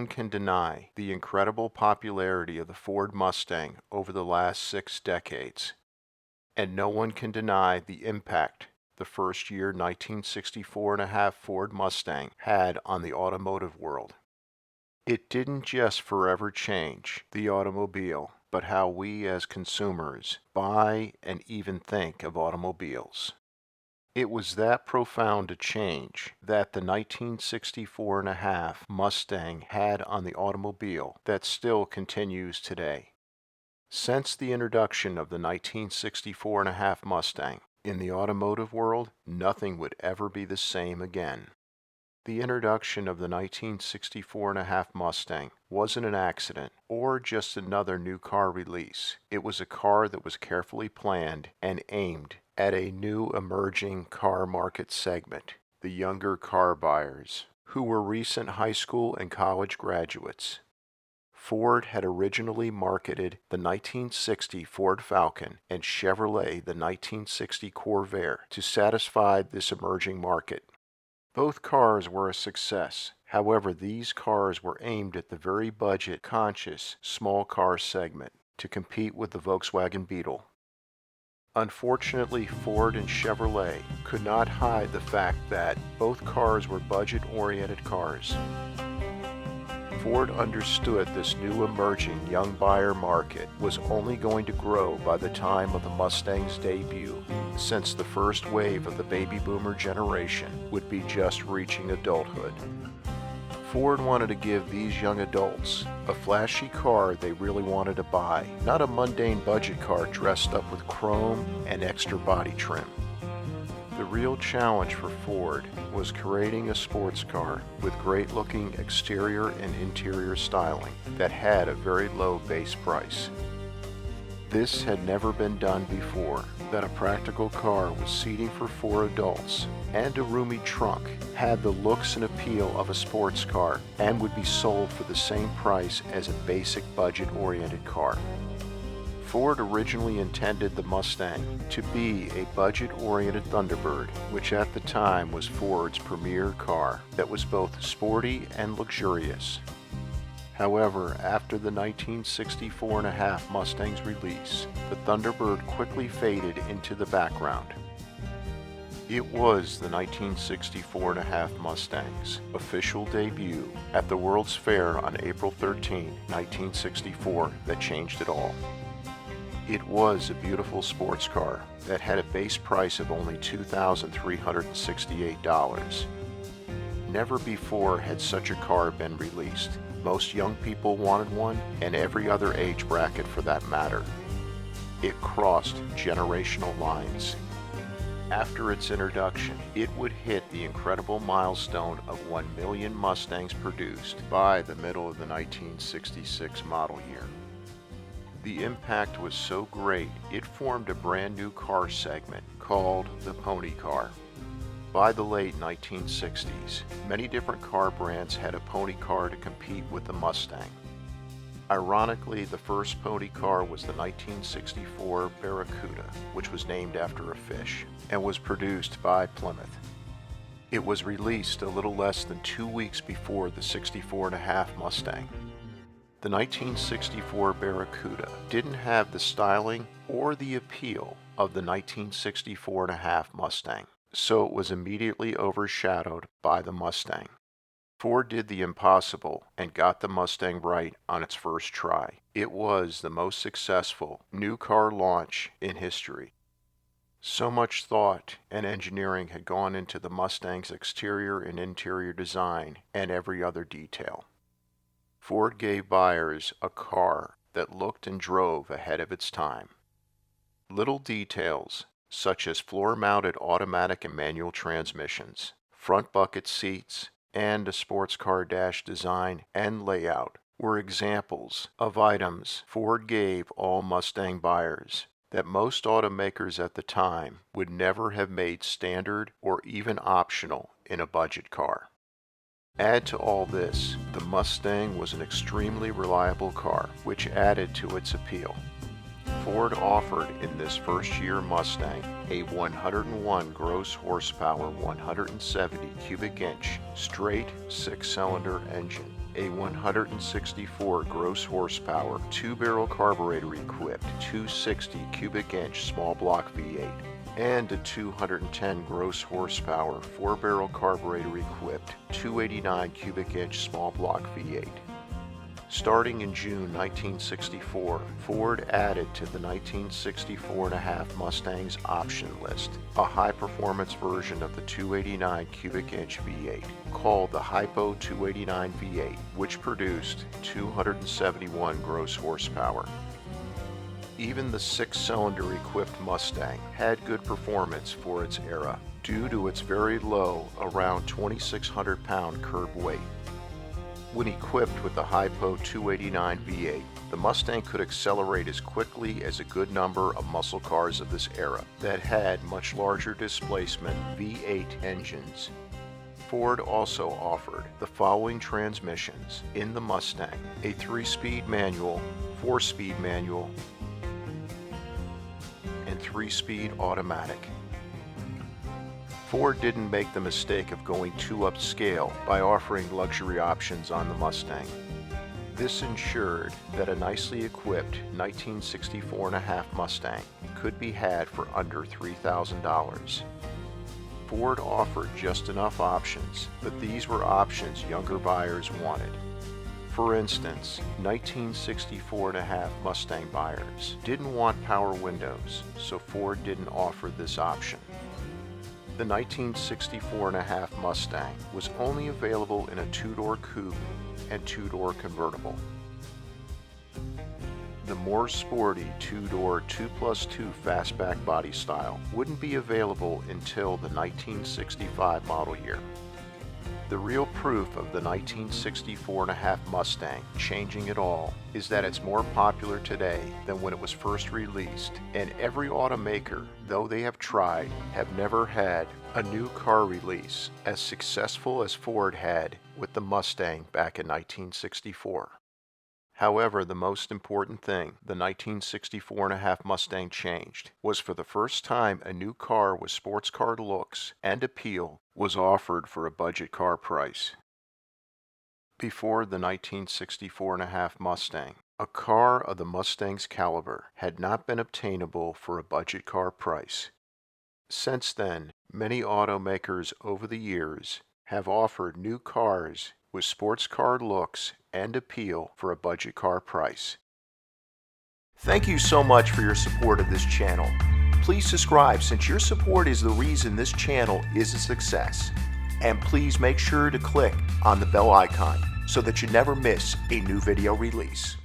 can deny the incredible popularity of the Ford Mustang over the last 6 decades, and no one can deny the impact the first year 1964 and a half Ford Mustang had on the automotive world. It didn't just forever change the automobile, but how we as consumers buy and even think of automobiles. It was that profound a change that the 1964 and a half Mustang had on the automobile that still continues today. Since the introduction of the 1964 and a half Mustang, in the automotive world, nothing would ever be the same again. The introduction of the 1964 and a half Mustang wasn't an accident or just another new car release. It was a car that was carefully planned and aimed at a new emerging car market segment, the younger car buyers, who were recent high school and college graduates. Ford had originally marketed the 1960 Ford Falcon and Chevrolet the 1960 Corvair to satisfy this emerging market. Both cars were a success. However, these cars were aimed at the very budget-conscious small car segment to compete with the Volkswagen Beetle. Unfortunately, Ford and Chevrolet could not hide the fact that both cars were budget-oriented cars. Ford understood this new emerging young buyer market was only going to grow by the time of the Mustang's debut, since the first wave of the baby boomer generation would be just reaching adulthood. Ford wanted to give these young adults a flashy car they really wanted to buy, not a mundane budget car dressed up with chrome and extra body trim. The real challenge for Ford was creating a sports car with great-looking exterior and interior styling that had a very low base price. This had never been done before, that a practical car with seating for 4 adults and a roomy trunk had the looks and appeal of a sports car and would be sold for the same price as a basic budget-oriented car. Ford originally intended the Mustang to be a budget-oriented Thunderbird, which at the time was Ford's premier car that was both sporty and luxurious. However, after the 1964 and a half Mustang's release, the Thunderbird quickly faded into the background. It was the 1964 and a half Mustang's official debut at the World's Fair on April 13, 1964 that changed it all. It was a beautiful sports car that had a base price of only $2,368. Never before had such a car been released. Most young people wanted one, and every other age bracket for that matter. It crossed generational lines. After its introduction, it would hit the incredible milestone of 1 million Mustangs produced by the middle of the 1966 model year. The impact was so great, it formed a brand new car segment called the pony car. By the late 1960s, many different car brands had a pony car to compete with the Mustang. Ironically, the first pony car was the 1964 Barracuda, which was named after a fish, and was produced by Plymouth. It was released a little less than 2 weeks before the 64 and a half Mustang. The 1964 Barracuda didn't have the styling or the appeal of the 1964 and a half Mustang, so it was immediately overshadowed by the Mustang. Ford did the impossible and got the Mustang right on its first try. It was the most successful new car launch in history. So much thought and engineering had gone into the Mustang's exterior and interior design and every other detail. Ford gave buyers a car that looked and drove ahead of its time. Little details, such as floor-mounted automatic and manual transmissions, front bucket seats, and a sports car dash design and layout, were examples of items Ford gave all Mustang buyers that most automakers at the time would never have made standard or even optional in a budget car. Add to all this, the Mustang was an extremely reliable car, which added to its appeal. Ford offered in this first-year Mustang a 101 gross horsepower, 170 cubic inch, straight 6-cylinder engine, a 164 gross horsepower, 2-barrel carburetor equipped 260 cubic inch small block V8 and a 210 gross horsepower, 4-barrel carburetor equipped 289 cubic inch small block V8. Starting in June 1964, Ford added to the 1964.5 Mustang's option list a high-performance version of the 289 cubic inch V8 called the Hypo 289 V8, which produced 271 gross horsepower. Even the 6-cylinder equipped Mustang had good performance for its era due to its very low, around 2,600 pound curb weight. When equipped with the Hypo 289 V8, the Mustang could accelerate as quickly as a good number of muscle cars of this era that had much larger displacement V8 engines. Ford also offered the following transmissions in the Mustang: a 3-speed manual, 4-speed manual, and 3-speed automatic. Ford didn't make the mistake of going too upscale by offering luxury options on the Mustang. This ensured that a nicely equipped 1964.5 Mustang could be had for under $3,000. Ford offered just enough options, but these were options younger buyers wanted. For instance, 1964.5 Mustang buyers didn't want power windows, so Ford didn't offer this option. The 1964.5 Mustang was only available in a 2-door coupe and 2-door convertible. The more sporty 2-door 2+2 fastback body style wouldn't be available until the 1965 model year. The real proof of the 1964.5 Mustang changing it all is that it's more popular today than when it was first released, and every automaker, though they have tried, have never had a new car release as successful as Ford had with the Mustang back in 1964. However, the most important thing the 1964.5 Mustang changed was, for the first time, a new car with sports car looks and appeal was offered for a budget car price. Before the 1964.5 Mustang, a car of the Mustang's caliber had not been obtainable for a budget car price. Since then, many automakers over the years have offered new cars with sports car looks and appeal for a budget car price. Thank you so much for your support of this channel. Please subscribe, since your support is the reason this channel is a success. And please make sure to click on the bell icon so that you never miss a new video release.